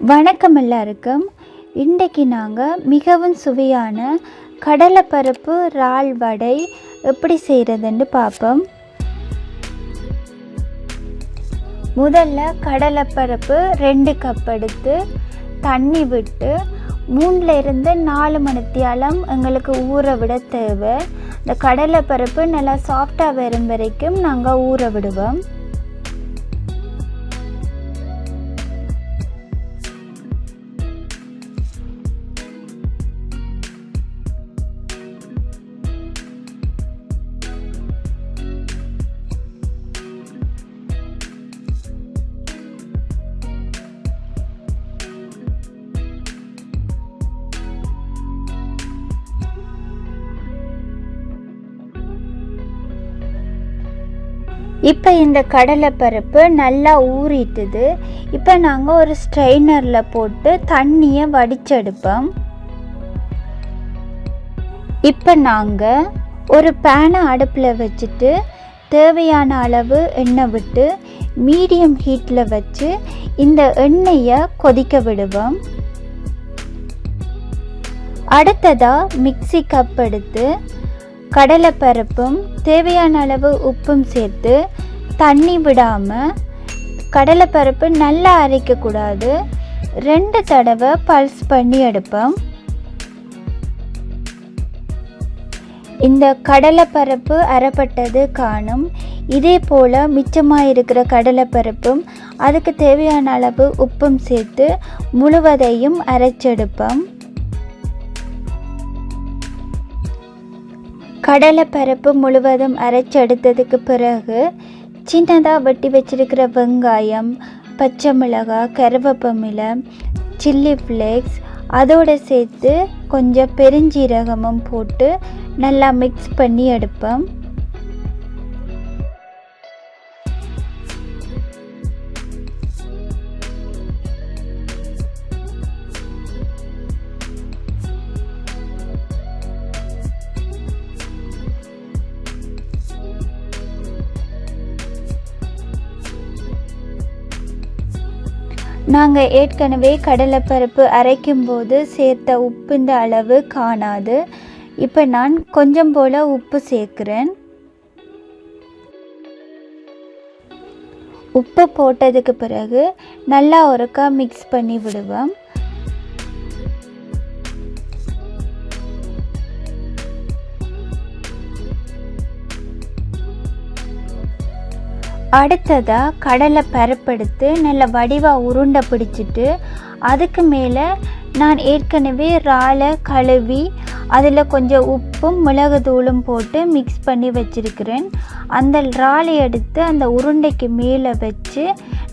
வணக்கம் எல்லாருக்கும். இன்றைக்கு நாங்கள் மிகவும் சுவையான கடலைப்பருப்பு இறால் வடை எப்படி செய்கிறதுன்னு பார்ப்போம். முதல்ல கடலைப்பருப்பு 2 கப் எடுத்து தண்ணி விட்டு 3-4 மணித்தியாலம் எங்களுக்கு ஊற விட தேவை. இந்த கடலைப்பருப்பு நல்லா சாஃப்டாக வரும் வரைக்கும் நாங்கள் ஊற விடுவோம். இப்போ இந்த கடலைப்பருப்பு நல்லா ஊறிட்டுது. இப்போ நாங்கள் ஒரு ஸ்ட்ரெயினரில் போட்டு தண்ணியை வடிச்செடுப்போம். இப்போ நாங்கள் ஒரு பேனை அடுப்பில் வச்சுட்டு தேவையான அளவு எண்ணெய் விட்டு மீடியம் ஹீட்டில் வச்சு இந்த எண்ணெயை கொதிக்க விடுவோம். அடுத்ததாக மிக்ஸி கப் எடுத்து கடலைப்பருப்பும் தேவையான அளவு உப்பும் சேர்த்து தண்ணி விடாமல் கடலைப்பருப்பு நல்லா அரைக்கக்கூடாது, 2 தடவை பல்ஸ் பண்ணி எடுப்போம். இந்த கடலைப்பருப்பு அரைப்பட்டது காணும். இதே போல் மிச்சமாக இருக்கிற கடலைப்பருப்பும் அதுக்கு தேவையான அளவு உப்பும் சேர்த்து முழுவதையும் அரைச்செடுப்போம். கடலைப்பருப்பு முழுவதும் அரைச்செடுத்ததுக்கு பிறகு சின்னதாக வெட்டி வச்சிருக்கிற வெங்காயம், பச்சை மிளகாய், கருவேப்பிலை, சில்லி ஃப்ளேக்ஸ் அதோடு சேர்த்து கொஞ்சம் பெருஞ்சீரகமும் போட்டு நல்லா மிக்ஸ் பண்ணி எடுப்போம். நாங்கள் ஏற்கனவே கடலைப்பருப்பு அரைக்கும்போது சேர்த்த உப்புன்ற அளவு காணாது. இப்போ நான் கொஞ்சம் போல் உப்பு சேர்க்குறேன். உப்பு போட்டதுக்கு பிறகு நல்லா ஒருக்கா மிக்ஸ் பண்ணி விடுவோம். அடுத்ததாக கடலை பருப்பெடுத்து நல்ல வடிவாக உருண்டை பிடிச்சிட்டு அதுக்கு மேலே நான் ஏற்கனவே இறாலை கழுவி அதில் கொஞ்சம் உப்பும் மிளகுத்தூளும் போட்டு மிக்ஸ் பண்ணி வச்சுருக்கிறேன். அந்த இறாலை எடுத்து அந்த உருண்டைக்கு மேலே வச்சு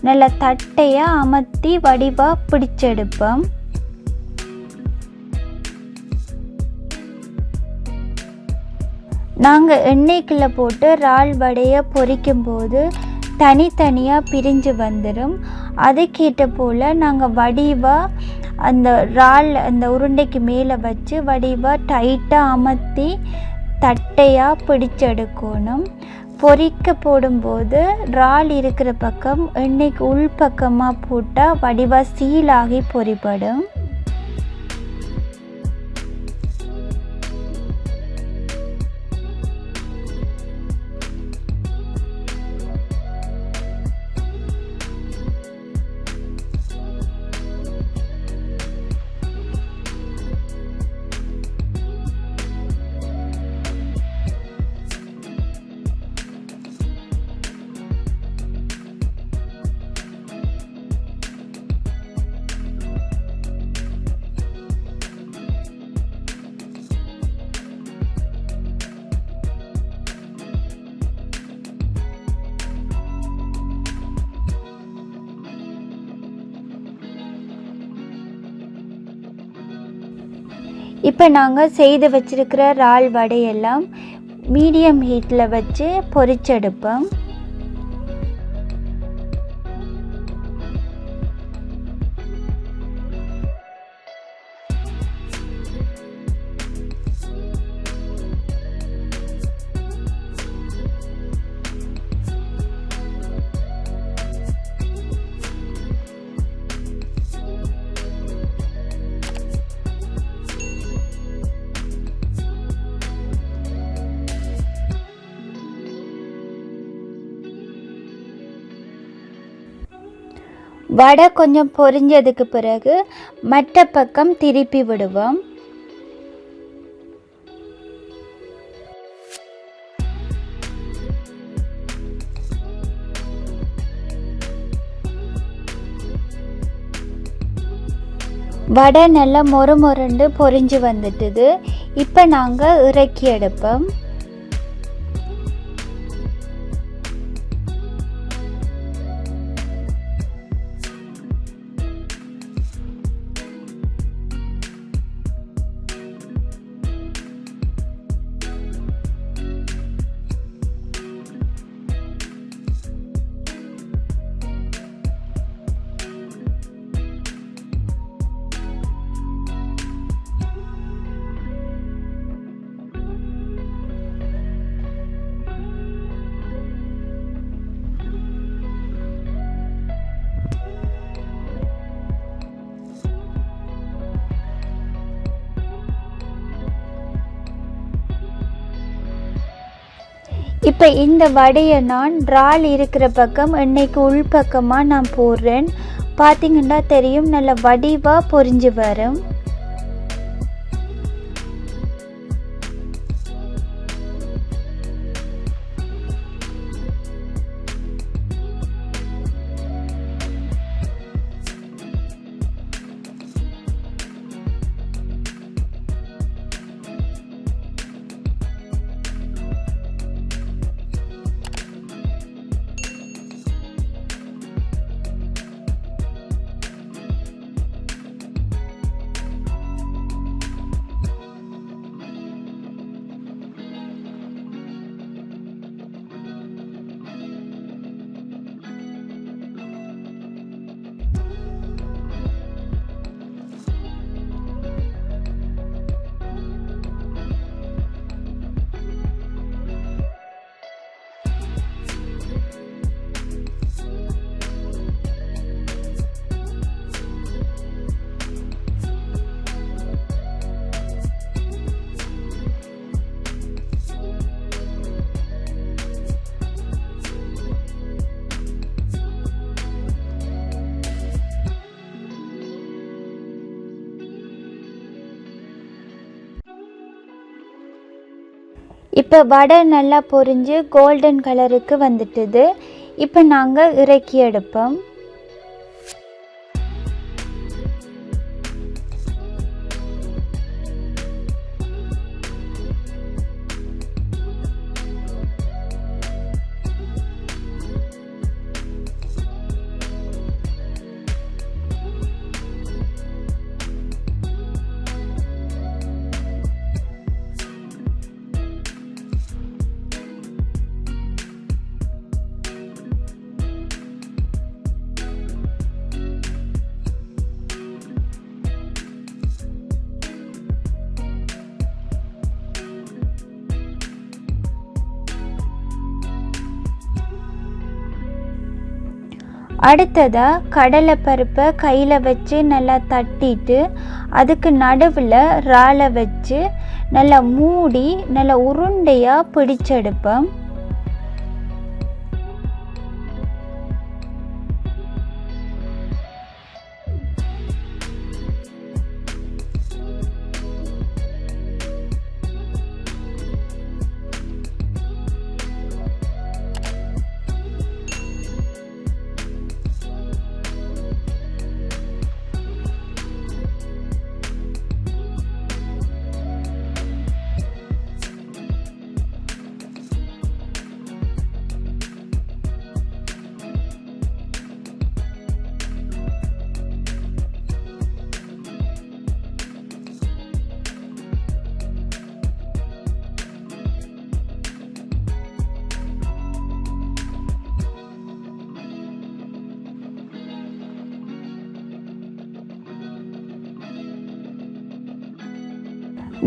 நல்லா தட்டையாக அமர்த்தி வடிவாக பிடிச்செடுப்போம். நாங்கள் எண்ணெய்க்குள்ளே போட்டு இறால் வடையை பொரிக்கும்போது தனித்தனியாக பிரிஞ்சு வந்துடும். அதுக்கேற்ற போல் நாங்கள் வடிவாக அந்த இறால் அந்த உருண்டைக்கு மேலே வச்சு வடிவாக டைட்டாக அமர்த்தி தட்டையாக பிடிச்செடுக்கணும். பொரிக்க போடும்போது இறால் இருக்கிற பக்கம் எண்ணெய்க்கு உள் பக்கமாக போட்டால் வடிவாக சீலாகி பொரிப்படும். இப்போ நாங்கள் செய்து வச்சிருக்கிற இறால் வடையெல்லாம் மீடியம் ஹீட்டில் வச்சு பொரிச்செடுப்போம். வடை கொஞ்சம் பொரிஞ்சதுக்கு பிறகு மற்ற பக்கம் திருப்பி விடுவோம். வடை நல்லா மொறுமொருண்டு பொரிஞ்சு வந்துட்டுது. இப்போ நாங்கள் இறக்கி எடுப்போம். இப்போ இந்த வடையை நான் இறால் இருக்கிற பக்கம் எண்ணெய்க்கு உள் பக்கமாக நான் போடுறேன். பார்த்திங்கன்னா தெரியும், நல்ல வடிவாக பொரிஞ்சு வரும். இப்போ வடை நல்லா பொரிஞ்சு கோல்டன் கலருக்கு வந்துட்டுது. இப்போ நாங்கள் இறக்கி எடுப்போம். அடுத்ததாக கடலைப்பருப்பை கையில் வச்சு நல்லா தட்டிட்டு அதுக்கு நடுவில் இறாலை வச்சு நல்லா மூடி நல்லா உருண்டையாக பிடிச்செடுப்போம்.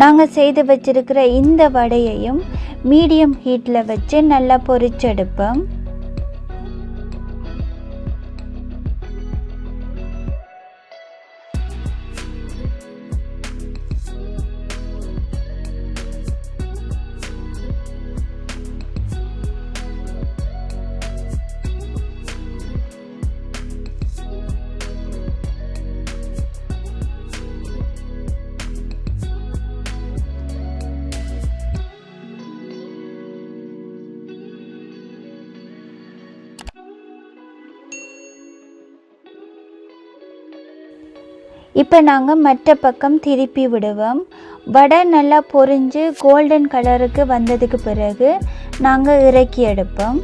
நாங்கள் செய்து வச்சிருக்கிற இந்த வடையையும் மீடியம் ஹீட்டில் வச்சு நல்லா பொரிச்செடுப்போம். இப்போ நாங்கள் மற்ற பக்கம் திருப்பி விடுவோம். வடை நல்லா பொரிஞ்சு கோல்டன் கலருக்கு வந்ததுக்கு பிறகு நாங்கள் இறக்கி எடுப்போம்.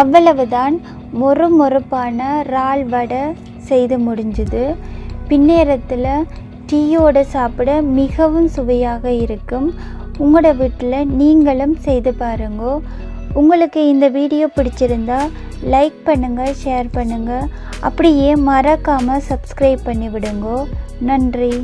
அவ்வளவுதான், மொறுமொறுப்பான இறால் வடை செய்து முடிஞ்சுது. பின்னேரத்தில் டீயோடு சாப்பிட மிகவும் சுவையாக இருக்கும். உங்களோட வீட்டில் நீங்களும் செய்து பாருங்க. உங்களுக்கு இந்த வீடியோ பிடிச்சிருந்தா லைக் பண்ணுங்கள், ஷேர் பண்ணுங்கள், அப்படியே மறக்காமல் சப்ஸ்கிரைப் பண்ணி விடுங்க. நன்றி.